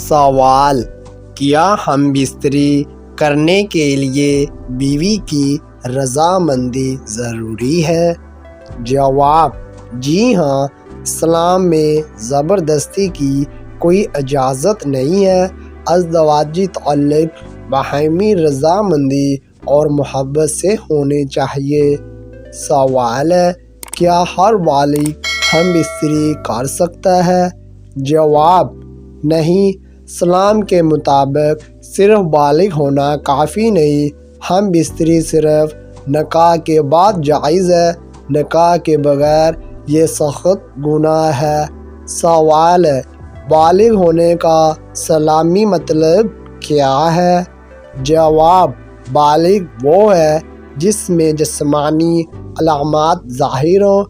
سوال: کیا ہم بستری کرنے کے لیے بیوی کی رضامندی ضروری ہے؟ جواب: جی ہاں، اسلام میں زبردستی کی کوئی اجازت نہیں ہے۔ ازدواجی تعلق باہمی رضامندی اور محبت سے ہونے چاہیے۔ سوال ہے: کیا ہر بالغ ہم بستری کر سکتا ہے؟ جواب: نہیں، اسلام کے مطابق صرف بالغ ہونا کافی نہیں۔ ہم بستری صرف نکاح کے بعد جائز ہے، نکاح کے بغیر یہ سخت گناہ ہے۔ سوال ہے: بالغ ہونے کا اسلامی مطلب کیا ہے؟ جواب: بالغ وہ ہے جس میں جسمانی علامات ظاہر ہوں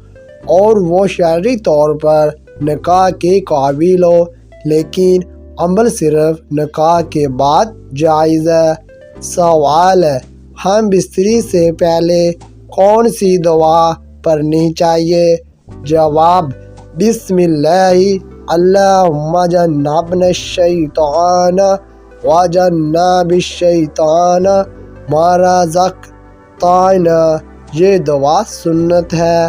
اور وہ شرعی طور پر نکاح کے قابل ہو، لیکن عمل صرف نکاح کے بعد جائز ہے۔ سوال ہے: ہم بستری سے پہلے کون سی دعا پڑھنی چاہیے؟ جواب: بسم اللہ اللہم جنبنا الشیطان وجنب الشیطان ما رزقتنا، یہ دعا سنت ہے۔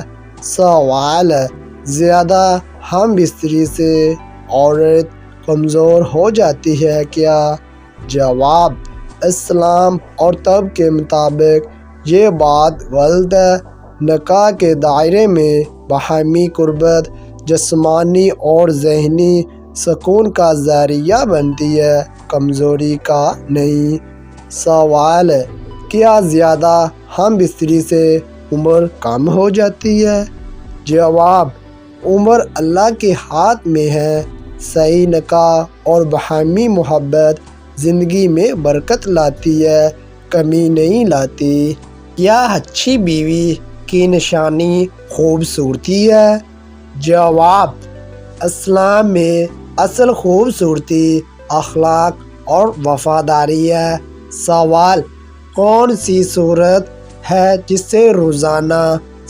سوال ہے: زیادہ ہم بستری سے عورت کمزور ہو جاتی ہے کیا؟ جواب: اسلام اور طب کے مطابق یہ بات غلط ہے۔ نکاح کے دائرے میں باہمی قربت جسمانی اور ذہنی سکون کا ذریعہ بنتی ہے، کمزوری کا نہیں۔ سوال ہے: کیا زیادہ ہم بستری سے عمر کم ہو جاتی ہے؟ جواب: عمر اللہ کے ہاتھ میں ہے۔ صحیح نکاح اور باہمی محبت زندگی میں برکت لاتی ہے، کمی نہیں لاتی۔ کیا اچھی بیوی کی نشانی خوبصورتی ہے؟ جواب: اسلام میں اصل خوبصورتی اخلاق اور وفاداری ہے۔ سوال: کون سی صورت ہے جسے روزانہ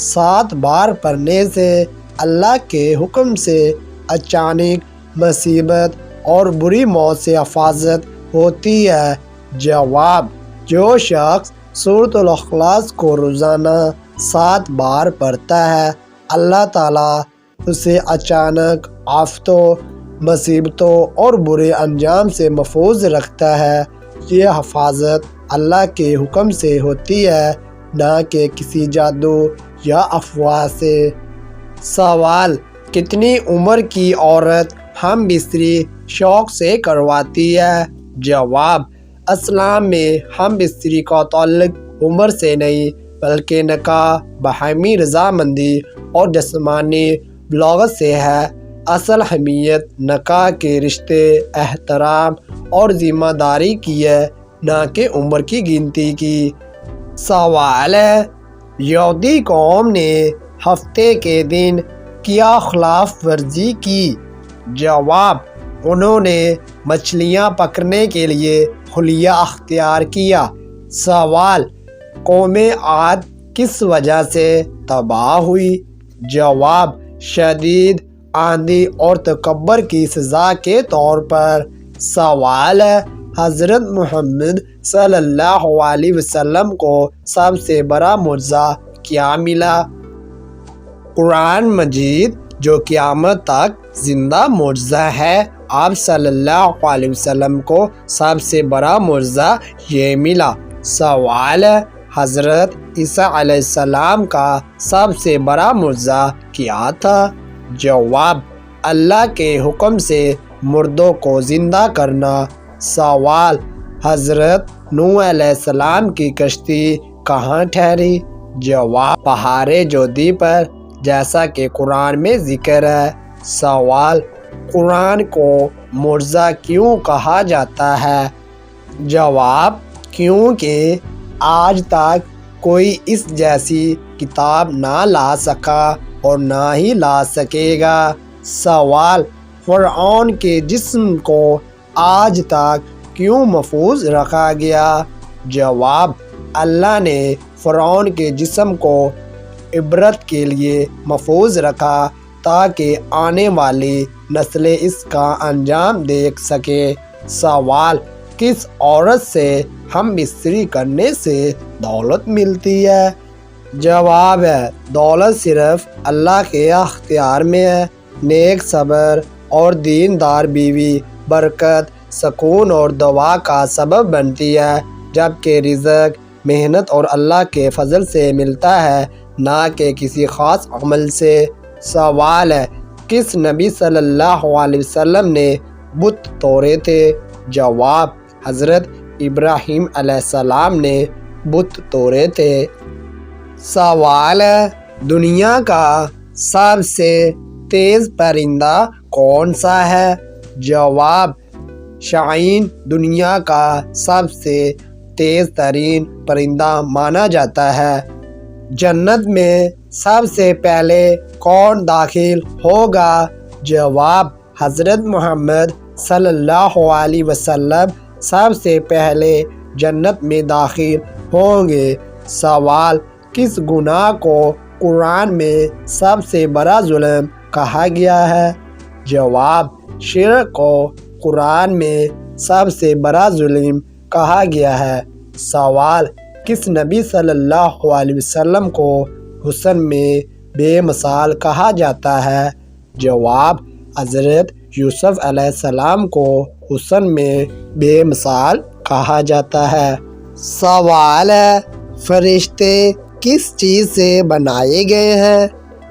7 بار پڑھنے سے اللہ کے حکم سے اچانک مصیبت اور بری موت سے حفاظت ہوتی ہے؟ جواب: جو شخص سورۃ الاخلاص کو روزانہ 7 بار پڑھتا ہے، اللہ تعالیٰ اسے اچانک آفتوں، مصیبتوں اور برے انجام سے محفوظ رکھتا ہے۔ یہ حفاظت اللہ کے حکم سے ہوتی ہے، نہ کہ کسی جادو یا افواہ سے۔ سوال: کتنی عمر کی عورت ہم بستری شوق سے کرواتی ہے؟ جواب: اسلام میں ہم بستری کا تعلق عمر سے نہیں بلکہ نکاح، باہمی رضامندی اور جسمانی بلاغت سے ہے۔ اصل اہمیت نکاح کے رشتے، احترام اور ذمہ داری کی ہے، نہ کہ عمر کی گنتی کی۔ سوال ہے: یہودی قوم نے ہفتے کے دن کیا خلاف ورزی کی؟ جواب: انہوں نے مچھلیاں پکڑنے کے لیے حلیہ اختیار کیا۔ سوال: قوم عاد کس وجہ سے تباہ ہوئی؟ جواب: شدید آندھی اور تکبر کی سزا کے طور پر۔ سوال ہے: حضرت محمد صلی اللہ علیہ وسلم کو سب سے بڑا معجزہ کیا ملا؟ قرآن مجید، جو قیامت تک زندہ معجزہ ہے۔ آپ صلی اللہ علیہ وسلم کو سب سے بڑا معجزہ یہ ملا۔ سوال ہے: حضرت عیسیٰ علیہ السلام کا سب سے بڑا معجزہ کیا تھا؟ جواب: اللہ کے حکم سے مردوں کو زندہ کرنا۔ سوال: حضرت نوح علیہ السلام کی کشتی کہاں ٹھہری؟ جواب: پہاڑ جودی پر، جیسا کہ قرآن میں ذکر ہے۔ سوال: قرآن کو معجزہ کیوں کہا جاتا ہے؟ جواب: کیونکہ آج تک کوئی اس جیسی کتاب نہ لا سکا اور نہ ہی لا سکے گا۔ سوال: فرعون کے جسم کو آج تک کیوں محفوظ رکھا گیا؟ جواب: اللہ نے فرعون کے جسم کو عبرت کے لیے محفوظ رکھا تاکہ آنے والی نسلیں اس کا انجام دیکھ سکیں۔ سوال: کس عورت سے ہم بستری کرنے سے دولت ملتی ہے؟ جواب ہے: دولت صرف اللہ کے اختیار میں ہے۔ نیک، صبر اور دیندار بیوی برکت، سکون اور دعا کا سبب بنتی ہے، جبکہ رزق محنت اور اللہ کے فضل سے ملتا ہے، نہ کہ کسی خاص عمل سے۔ سوال ہے: کس نبی صلی اللہ علیہ وسلم نے بت توڑے تھے؟ جواب: حضرت ابراہیم علیہ السلام نے بت توڑے تھے۔ سوال ہے: دنیا کا سب سے تیز پرندہ کون سا ہے؟ جواب: شاہین دنیا کا سب سے تیز ترین پرندہ مانا جاتا ہے۔ جنت میں سب سے پہلے کون داخل ہوگا؟ جواب: حضرت محمد صلی اللہ علیہ وسلم سب سے پہلے جنت میں داخل ہوں گے۔ سوال: کس گناہ کو قرآن میں سب سے بڑا ظلم کہا گیا ہے؟ جواب: شرک کو قرآن میں سب سے بڑا ظلم کہا گیا ہے۔ سوال: کس نبی صلی اللہ علیہ وسلم کو حسن میں بے مثال کہا جاتا ہے؟ جواب: حضرت یوسف علیہ السلام کو حسن میں بے مثال کہا جاتا ہے۔ سوال ہے: فرشتے کس چیز سے بنائے گئے ہیں؟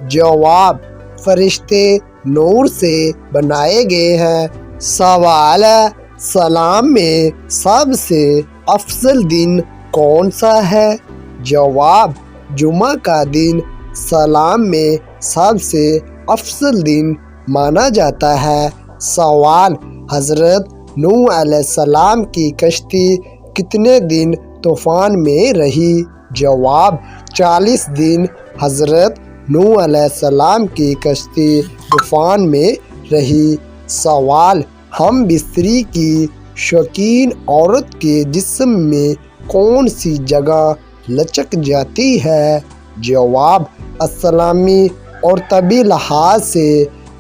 جواب: فرشتے نور سے بنائے گئے ہیں۔ سوال ہے: سلام میں سب سے افضل دن کون سا ہے؟ جواب: جمعہ کا دن سلام میں سب سے افضل دن مانا جاتا ہے۔ سوال: حضرت نوح علیہ السلام کی کشتی کتنے دن طوفان میں رہی؟ جواب: 40 دن حضرت نوح علیہ السلام کی کشتی طوفان میں رہی۔ سوال: ہم بستری کی شوقین عورت کے جسم میں کون سی جگہ لچک جاتی ہے؟ جواب: اسلامی اور طبی لحاظ سے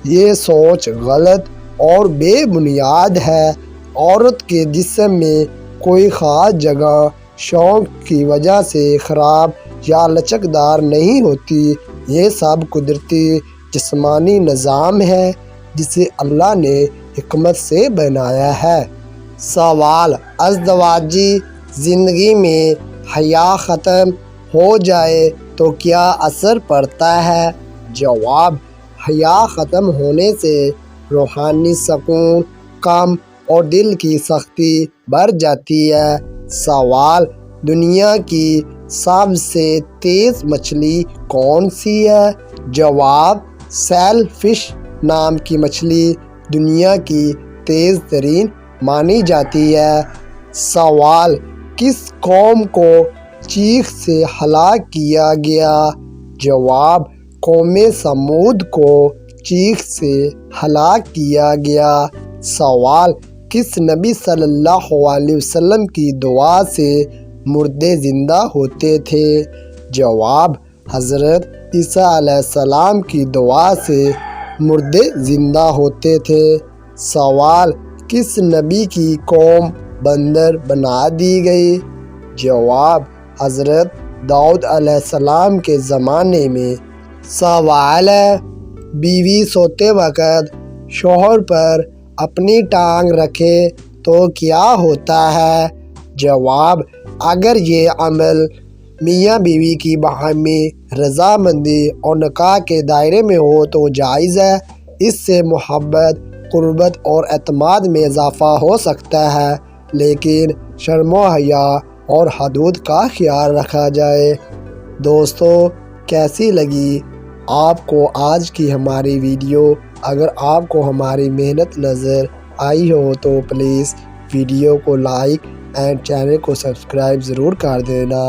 یہ سوچ غلط اور بے بنیاد ہے۔ عورت کے جسم میں کوئی خاص جگہ شوق کی وجہ سے خراب یا لچکدار نہیں ہوتی، یہ سب قدرتی جسمانی نظام ہے جسے اللہ نے حکمت سے بنایا ہے۔ سوال: ازدواجی زندگی میں حیا ختم ہو جائے تو کیا اثر پڑتا ہے؟ جواب: حیا ختم ہونے سے روحانی سکون کم اور دل کی سختی بڑھ جاتی ہے۔ سوال: دنیا کی سب سے تیز مچھلی کون سی ہے؟ جواب: سیل فش نام کی مچھلی دنیا کی تیز ترین مانی جاتی ہے۔ سوال: کس قوم کو چیخ سے ہلاک کیا گیا؟ جواب: قوم سمود کو چیخ سے ہلاک کیا گیا۔ سوال: کس نبی صلی اللہ علیہ وسلم کی دعا سے مردے زندہ ہوتے تھے؟ جواب: حضرت عیسیٰ علیہ السلام کی دعا سے مردے زندہ ہوتے تھے۔ سوال: کس نبی کی قوم بندر بنا دی گئی؟ جواب: حضرت داؤد علیہ السلام کے زمانے میں۔ سوال ہے: بیوی سوتے وقت شوہر پر اپنی ٹانگ رکھے تو کیا ہوتا ہے؟ جواب: اگر یہ عمل میاں بیوی کی باہمی رضامندی اور نکاح کے دائرے میں ہو تو جائز ہے۔ اس سے محبت، قربت اور اعتماد میں اضافہ ہو سکتا ہے، لیکن شرم و حیا اور حدود کا خیال رکھا جائے۔ دوستو، کیسی لگی آپ کو آج کی ہماری ویڈیو؟ اگر آپ کو ہماری محنت نظر آئی ہو تو پلیز ویڈیو کو لائک اینڈ چینل کو سبسکرائب ضرور کر دینا۔